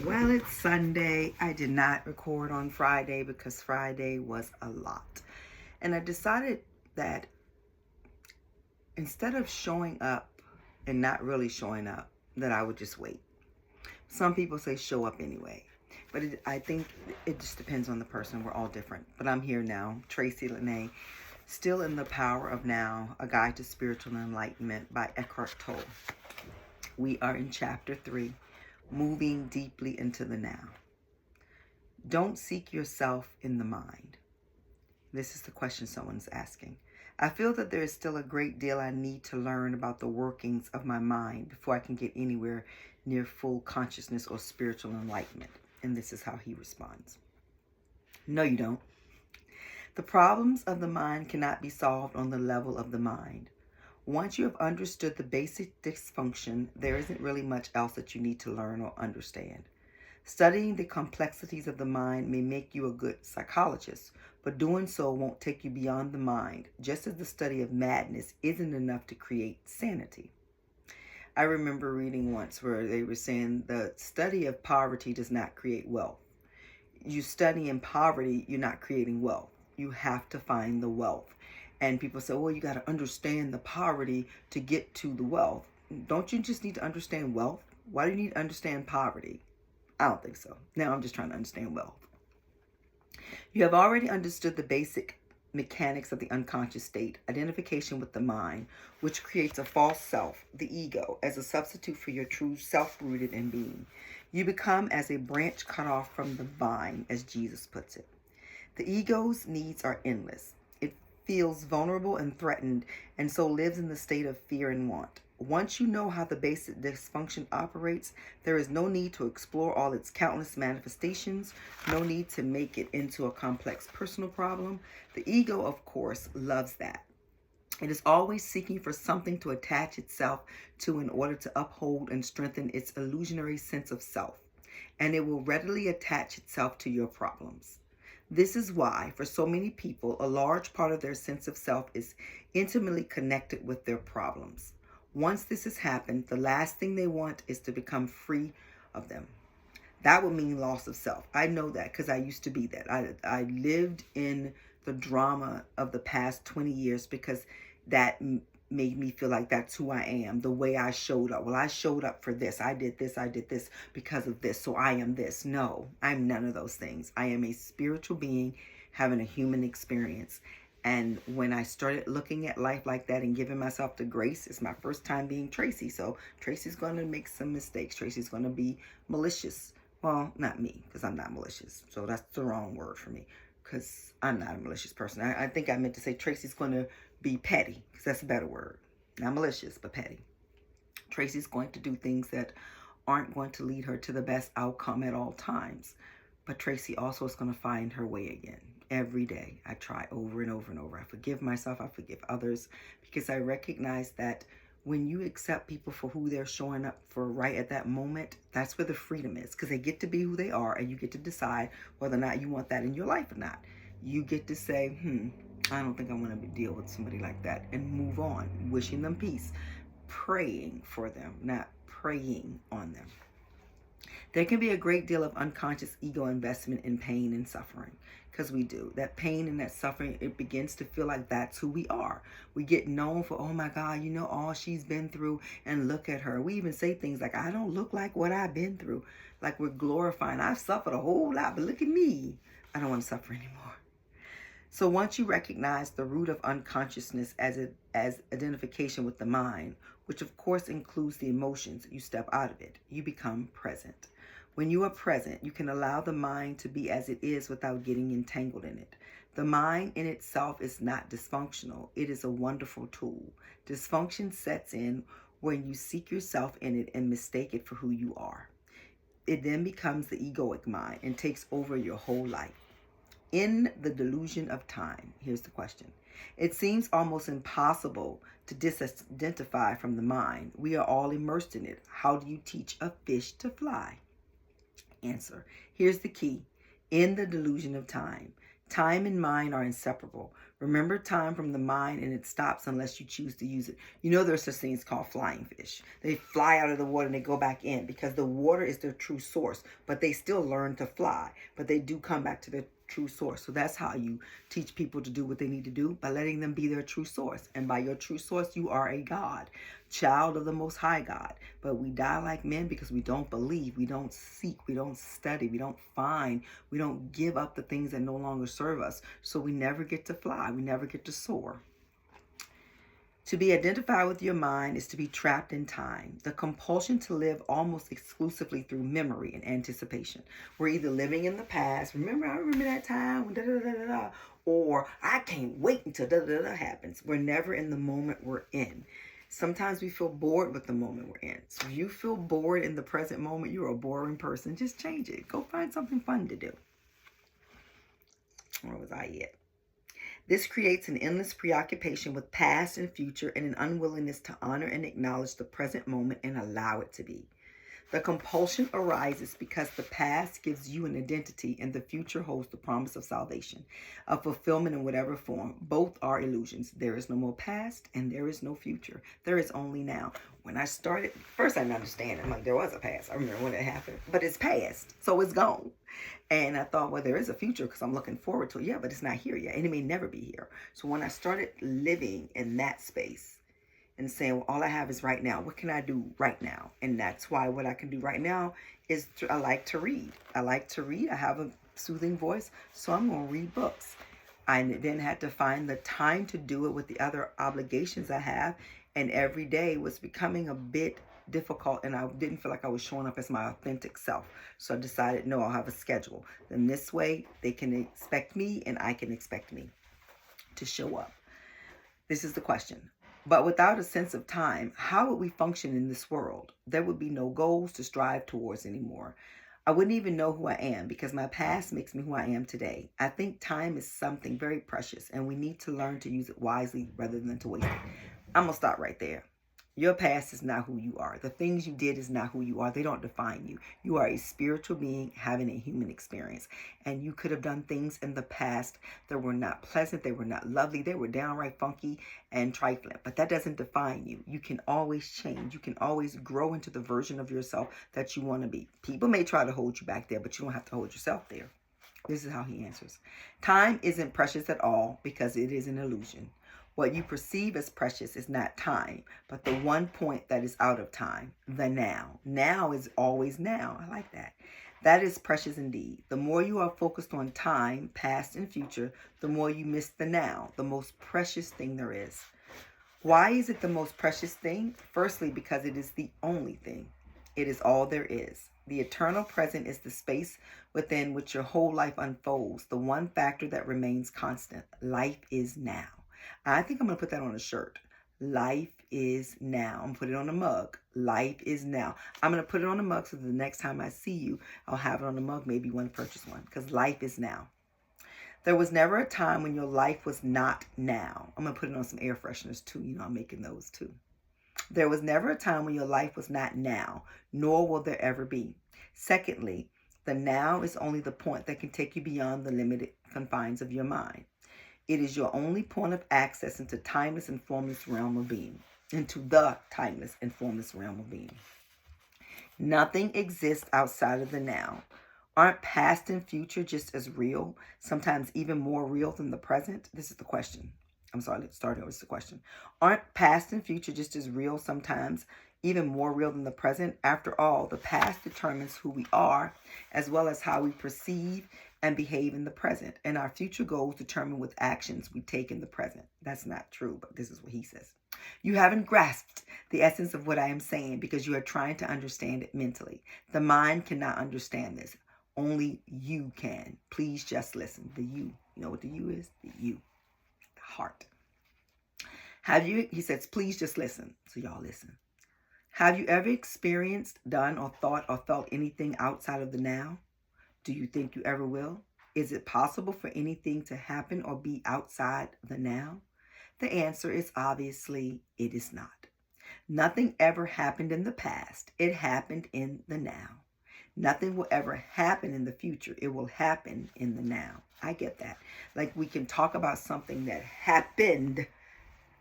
Well, it's Sunday. I did not record on Friday because Friday was a lot. And I decided that instead of showing up and not really showing up, that I would just wait. Some people say show up anyway. But I think it just depends on the person. We're all different. But I'm here now, Tracy Lene, still in the Power of Now, A Guide to Spiritual Enlightenment by Eckhart Tolle. We are in chapter 3, moving deeply into the now. Don't seek yourself in the mind. This is the question someone's asking. I feel that there is still a great deal I need to learn about the workings of my mind before I can get anywhere near full consciousness or spiritual enlightenment. And this is how he responds. No, you don't. The problems of the mind cannot be solved on the level of the mind. Once you have understood the basic dysfunction, there isn't really much else that you need to learn or understand. Studying the complexities of the mind may make you a good psychologist, but doing so won't take you beyond the mind, just as the study of madness isn't enough to create sanity. I remember reading once where they were saying the study of poverty does not create wealth. You study in poverty, you're not creating wealth. You have to find the wealth. And people say, well, you got to understand the poverty to get to the wealth. Don't you just need to understand wealth? Why do you need to understand poverty? I don't think so. Now I'm just trying to understand wealth. You have already understood the basic mechanics of the unconscious state, identification with the mind, which creates a false self, the ego, as a substitute for your true self rooted in being. You become as a branch cut off from the vine, as Jesus puts it. The ego's needs are endless. It feels vulnerable and threatened, and so lives in the state of fear and want. Once you know how the basic dysfunction operates, there is no need to explore all its countless manifestations, no need to make it into a complex personal problem. The ego, of course, loves that. It is always seeking for something to attach itself to in order to uphold and strengthen its illusionary sense of self, and it will readily attach itself to your problems. This is why, for so many people, a large part of their sense of self is intimately connected with their problems. Once this has happened, the last thing they want is to become free of them. That would mean loss of self. I know that because I used to be that. I lived in the drama of the past 20 years because that made me feel like that's who I am, the way I showed up. Well, I showed up for this. I did this because of this, so I am this. No, I'm none of those things. I am a spiritual being having a human experience. And when I started looking at life like that and giving myself the grace, it's my first time being Tracy. So Tracy's going to make some mistakes. Tracy's going to be malicious. Well, not me, because I'm not malicious. So that's the wrong word for me, because I'm not a malicious person. I think I meant to say Tracy's going to be petty, because that's a better word. Not malicious, but petty. Tracy's going to do things that aren't going to lead her to the best outcome at all times. But Tracy also is going to find her way again. Every day I try over and over and over. I forgive myself, I forgive others, because I recognize that when you accept people for who they're showing up for right at that moment, that's where the freedom is, because they get to be who they are, and you get to decide whether or not you want that in your life or not. You get to say, I don't think I want to deal with somebody like that, and move on, wishing them peace, praying for them, not preying on them. There can be a great deal of unconscious ego investment in pain and suffering, because we do. That pain and that suffering, it begins to feel like that's who we are. We get known for, oh my God, all she's been through, and look at her. We even say things like, I don't look like what I've been through. Like we're glorifying, I've suffered a whole lot, but look at me. I don't want to suffer anymore. So once you recognize the root of unconsciousness as identification with the mind, which of course includes the emotions, you step out of it. You become present. When you are present, you can allow the mind to be as it is without getting entangled in it. The mind in itself is not dysfunctional. It is a wonderful tool. Dysfunction sets in when you seek yourself in it and mistake it for who you are. It then becomes the egoic mind and takes over your whole life. In the delusion of time, here's the question. It seems almost impossible to disidentify from the mind. We are all immersed in it. How do you teach a fish to fly? Answer. Here's the key. In the delusion of time, time and mind are inseparable. Remember time from the mind, and it stops unless you choose to use it. You know there's such things called flying fish. They fly out of the water and they go back in because the water is their true source, but they still learn to fly, but they do come back to their true source. So that's how you teach people to do what they need to do, by letting them be their true source. And by your true source, you are a God, child of the Most High God. But we die like men because we don't believe, we don't seek, we don't study, we don't find, we don't give up the things that no longer serve us. So we never get to fly, we never get to soar. To be identified with your mind is to be trapped in time, the compulsion to live almost exclusively through memory and anticipation. We're either living in the past, I remember that time when da-da-da-da-da, or I can't wait until da-da-da-da happens. We're never in the moment we're in. Sometimes we feel bored with the moment we're in. So if you feel bored in the present moment, you're a boring person. Just change it. Go find something fun to do. Where was I at? This creates an endless preoccupation with past and future and an unwillingness to honor and acknowledge the present moment and allow it to be. The compulsion arises because the past gives you an identity and the future holds the promise of salvation, of fulfillment in whatever form. Both are illusions. There is no more past and there is no future. There is only now. When I started, first I didn't understand it. I'm like, there was a past. I remember when it happened, but it's past, so it's gone. And I thought, well, there is a future because I'm looking forward to it. Yeah, but it's not here yet, and it may never be here. So when I started living in that space and saying, well, all I have is right now. What can I do right now? And that's why what I can do right now is I like to read. I like to read. I have a soothing voice, so I'm going to read books. I then had to find the time to do it with the other obligations I have. And every day was becoming a bit difficult, and I didn't feel like I was showing up as my authentic self. So I decided, no, I'll have a schedule. Then this way they can expect me and I can expect me to show up. This is the question. But without a sense of time, how would we function in this world? There would be no goals to strive towards anymore. I wouldn't even know who I am because my past makes me who I am today. I think time is something very precious and we need to learn to use it wisely rather than to waste it. I'm going to stop right there. Your past is not who you are. The things you did is not who you are. They don't define you. You are a spiritual being having a human experience. And you could have done things in the past that were not pleasant. They were not lovely. They were downright funky and trifling. But that doesn't define you. You can always change. You can always grow into the version of yourself that you want to be. People may try to hold you back there, but you don't have to hold yourself there. This is how he answers. Time isn't precious at all because it is an illusion. What you perceive as precious is not time, but the one point that is out of time, the now. Now is always now. I like that. That is precious indeed. The more you are focused on time, past and future, the more you miss the now, the most precious thing there is. Why is it the most precious thing? Firstly, because it is the only thing. It is all there is. The eternal present is the space within which your whole life unfolds, the one factor that remains constant. Life is now. I think I'm going to put that on a shirt. Life is now. I'm going to put it on a mug. Life is now. I'm going to put it on a mug so the next time I see you, I'll have it on a mug. Maybe you want to purchase one because life is now. There was never a time when your life was not now. I'm going to put it on some air fresheners too. You know, I'm making those too. There was never a time when your life was not now, nor will there ever be. Secondly, the now is only the point that can take you beyond the limited confines of your mind. It is your only point of access into timeless and formless realm of being, into the timeless and formless realm of being. Nothing exists outside of the now. Aren't past and future just as real, sometimes even more real than the present? This is the question. I'm sorry, let's start over. It's the question. Aren't past and future just as real, sometimes even more real than the present? After all, the past determines who we are, as well as how we perceive and behave in the present. And our future goals determine what actions we take in the present. That's not true, but this is what he says. You haven't grasped the essence of what I am saying because you are trying to understand it mentally. The mind cannot understand this. Only you can. Please just listen. The you. You know what the you is? The you. The heart. He says, please just listen. So y'all listen. Have you ever experienced, done, or thought or felt anything outside of the now? Do you think you ever will? Is it possible for anything to happen or be outside the now? The answer is obviously it is not. Nothing ever happened in the past. It happened in the now. Nothing will ever happen in the future. It will happen in the now. I get that. Like we can talk about something that happened,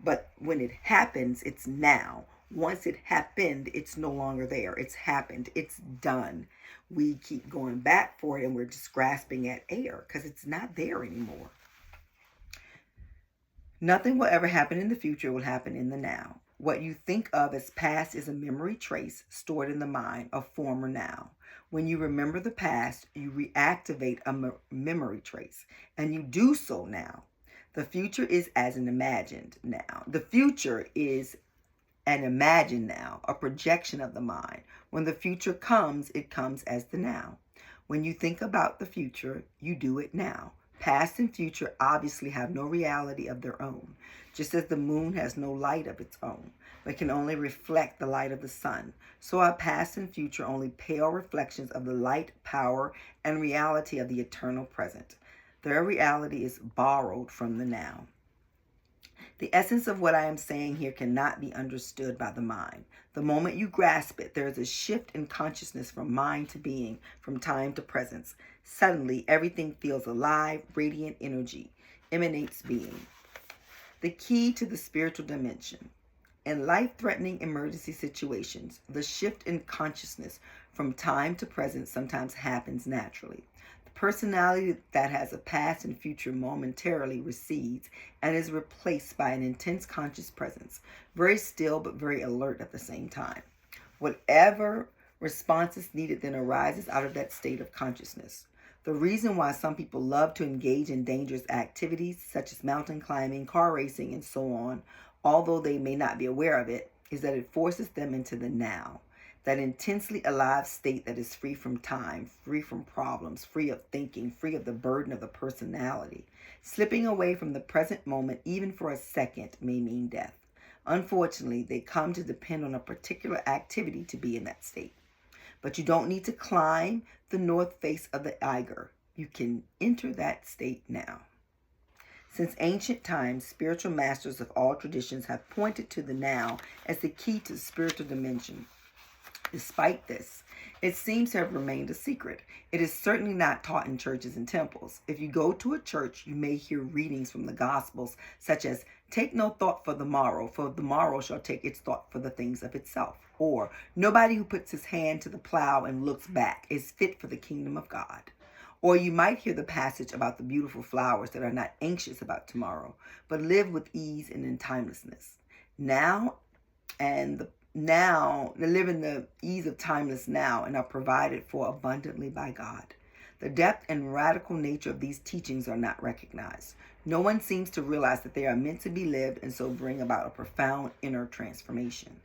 but when it happens, it's now. Once it happened, it's no longer there. It's happened. It's done. We keep going back for it and we're just grasping at air because it's not there anymore. Nothing will ever happen in the future. It will happen in the now. What you think of as past is a memory trace stored in the mind of former now. When you remember the past, you reactivate a memory trace, and you do so now. The future is as an imagined now. The future is an imagined now, a projection of the mind. When the future comes, it comes as the now. When you think about the future, you do it now. Past and future obviously have no reality of their own, just as the moon has no light of its own, but can only reflect the light of the sun. So are past and future only pale reflections of the light, power, and reality of the eternal present. Their reality is borrowed from the now. The essence of what I am saying here cannot be understood by the mind. The moment you grasp it, there is a shift in consciousness from mind to being, from time to presence. Suddenly, everything feels alive, radiant energy emanates being. The key to the spiritual dimension. In life-threatening emergency situations, the shift in consciousness from time to present sometimes happens naturally. The personality that has a past and future momentarily recedes and is replaced by an intense conscious presence, very still but very alert at the same time. Whatever response is needed then arises out of that state of consciousness. The reason why some people love to engage in dangerous activities such as mountain climbing, car racing, and so on, although they may not be aware of it, is that it forces them into the now, that intensely alive state that is free from time, free from problems, free of thinking, free of the burden of the personality. Slipping away from the present moment, even for a second, may mean death. Unfortunately, they come to depend on a particular activity to be in that state. But you don't need to climb the north face of the Eiger. You can enter that state now. Since ancient times, spiritual masters of all traditions have pointed to the now as the key to the spiritual dimension. Despite this, it seems to have remained a secret. It is certainly not taught in churches and temples. If you go to a church, you may hear readings from the Gospels, such as, "Take no thought for the morrow shall take its thought for the things of itself." Or, "Nobody who puts his hand to the plow and looks back is fit for the kingdom of God." Or you might hear the passage about the beautiful flowers that are not anxious about tomorrow, but live with ease and in timelessness. They live in the ease of timeless now and are provided for abundantly by God. The depth and radical nature of these teachings are not recognized. No one seems to realize that they are meant to be lived and so bring about a profound inner transformation.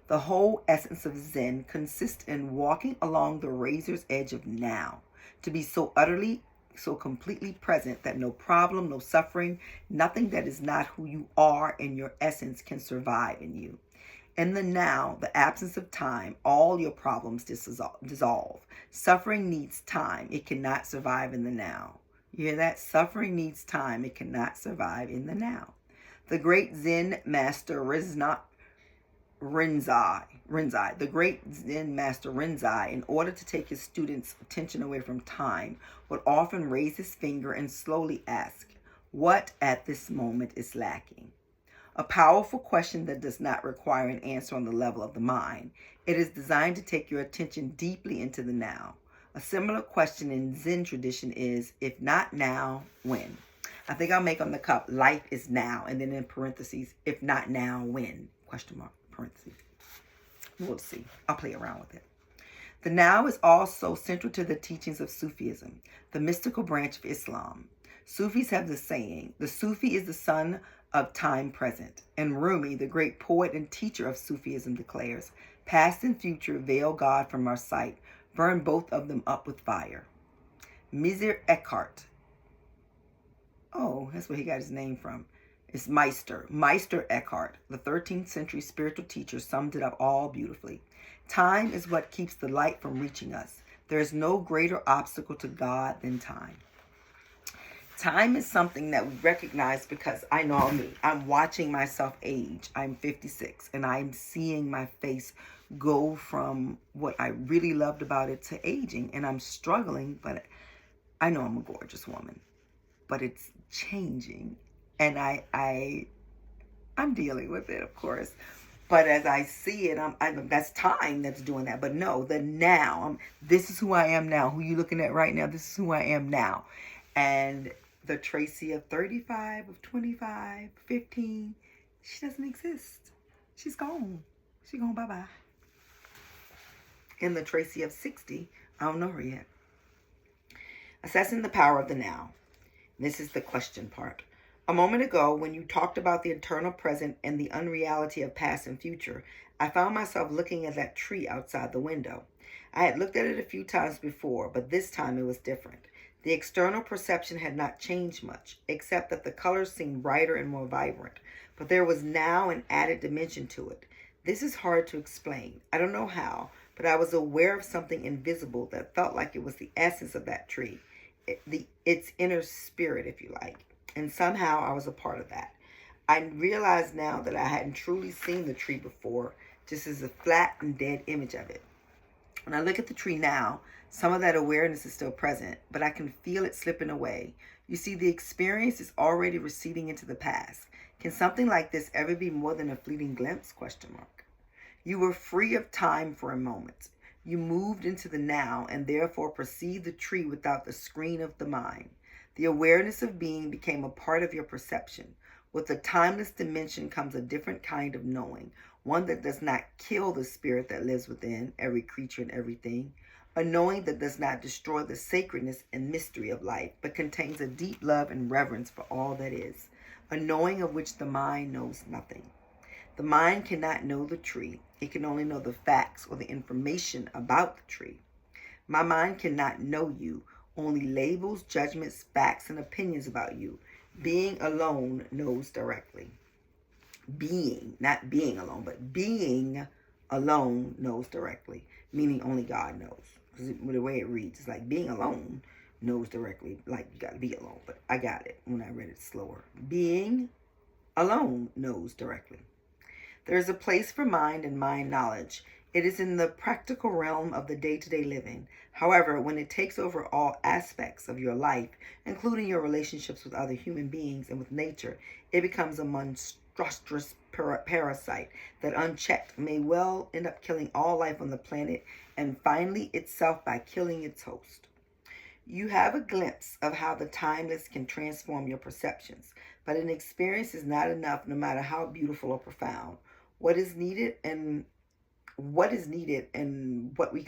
The whole essence of Zen consists in walking along the razor's edge of now, to be so completely present that no problem, no suffering, nothing that is not who you are in your essence can survive in you. In the now, the absence of time, all your problems dissolve. Suffering needs time. It cannot survive in the now. You hear that? Suffering needs time. It cannot survive in the now. The great Zen master Rinzai, the great Zen master Rinzai, in order to take his students' attention away from time, would often raise his finger and slowly ask, "What at this moment is lacking?" A powerful question that does not require an answer on the level of the mind. It is designed to take your attention deeply into the now. A similar question in Zen tradition is, if not now, when? I think I'll make on the cup, life is now, and then in parentheses, if not now, when? Question mark, parentheses. We'll see. I'll play around with it. The now is also central to the teachings of Sufism, the mystical branch of Islam. Sufis have the saying, the Sufi is the son of time present. And Rumi, the great poet and teacher of Sufism, declares, past and future veil God from our sight, burn both of them up with fire. Mr. Eckhart, that's where he got his name from, is Meister Eckhart, the 13th century spiritual teacher, summed it up all beautifully. Time is what keeps the light from reaching us. There is no greater obstacle to God than time. Time is something that we recognize because I know me. I'm watching myself age. I'm 56 and I'm seeing my face go from what I really loved about it to aging. And I'm struggling, but I know I'm a gorgeous woman. But it's changing. And I'm dealing with it, of course. But as I see it, that's time that's doing that. But no, the now. This is who I am now. Who you looking at right now? This is who I am now. And the Tracy of 35, of 25, 15, she doesn't exist. She's gone. She's gone bye-bye. And the Tracy of 60, I don't know her yet. Assessing the power of the now. This is the question part. A moment ago, when you talked about the eternal present and the unreality of past and future, I found myself looking at that tree outside the window. I had looked at it a few times before, but this time it was different. The external perception had not changed much, except that the colors seemed brighter and more vibrant, but there was now an added dimension to it. This is hard to explain. I don't know how, but I was aware of something invisible that felt like it was the essence of that tree, its inner spirit, if you like. And somehow I was a part of that. I realized now that I hadn't truly seen the tree before, just as a flat and dead image of it. When I look at the tree now, some of that awareness is still present, but I can feel it slipping away. You see, the experience is already receding into the past. Can something like this ever be more than a fleeting glimpse? ? You were free of time for a moment. You moved into the now and therefore perceived the tree without the screen of the mind. The awareness of being became a part of your perception. With the timeless dimension comes a different kind of knowing, one that does not kill the spirit that lives within every creature and everything, a knowing that does not destroy the sacredness and mystery of life, but contains a deep love and reverence for all that is, a knowing of which the mind knows nothing. The mind cannot know the tree. It can only know the facts or the information about the tree. My mind cannot know you, only labels, judgments, facts, and opinions about you. Being alone knows directly. Being, not being alone, but being alone knows directly, meaning only God knows. Because the way it reads, it's like being alone knows directly, like you got to be alone. But I got it when I read it slower. Being alone knows directly. There is a place for mind and mind knowledge. It is in the practical realm of the day-to-day living. However, when it takes over all aspects of your life, including your relationships with other human beings and with nature, it becomes a monstrous parasite that, unchecked, may well end up killing all life on the planet and finally itself by killing its host. You have a glimpse of how the timeless can transform your perceptions, but an experience is not enough no matter how beautiful or profound. What is needed and what we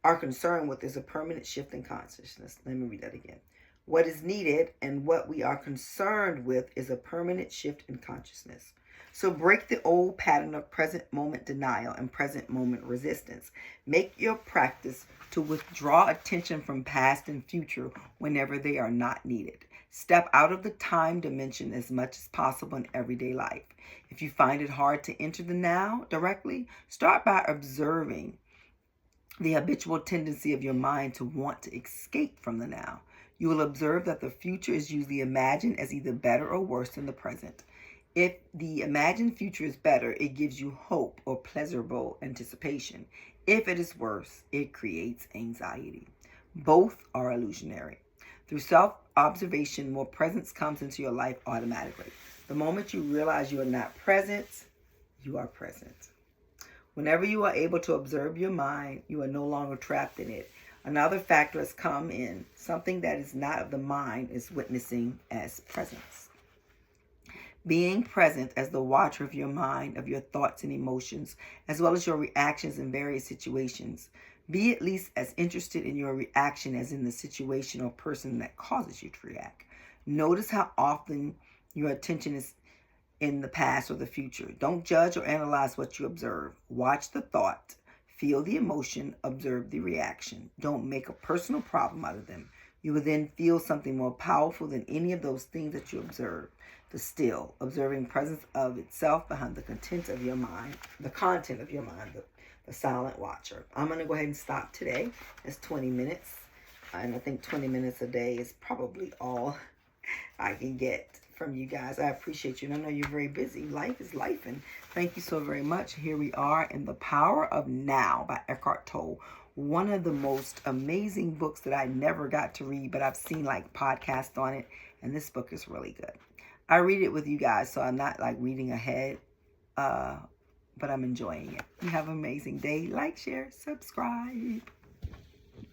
are concerned with is a permanent shift in consciousness. Let me read that again. What is needed and what we are concerned with is a permanent shift in consciousness. So break the old pattern of present moment denial and present moment resistance. Make your practice to withdraw attention from past and future whenever they are not needed. Step out of the time dimension as much as possible in everyday life. If you find it hard to enter the now directly, start by observing the habitual tendency of your mind to want to escape from the now. You will observe that the future is usually imagined as either better or worse than the present. If the imagined future is better, it gives you hope or pleasurable anticipation. If it is worse, it creates anxiety. Both are illusionary. Through self-observation, more presence comes into your life automatically. The moment you realize you are not present, you are present. Whenever you are able to observe your mind, you are no longer trapped in it. Another factor has come in. Something that is not of the mind is witnessing as presence. Being present as the watcher of your mind, of your thoughts and emotions, as well as your reactions in various situations. Be at least as interested in your reaction as in the situation or person that causes you to react. Notice how often your attention is in the past or the future. Don't judge or analyze what you observe. Watch the thought, feel the emotion, observe the reaction. Don't make a personal problem out of them. You will then feel something more powerful than any of those things that you observe. The still, observing presence of itself behind the content of your mind, the silent watcher. I'm going to go ahead and stop today. It's 20 minutes. And I think 20 minutes a day is probably all I can get from you guys. I appreciate you. And I know you're very busy. Life is life. And thank you so very much. Here we are in The Power of Now by Eckhart Tolle. One of the most amazing books that I never got to read, but I've seen like podcasts on it. And this book is really good. I read it with you guys, so I'm not like reading ahead, but I'm enjoying it. You have an amazing day. Like, share, subscribe.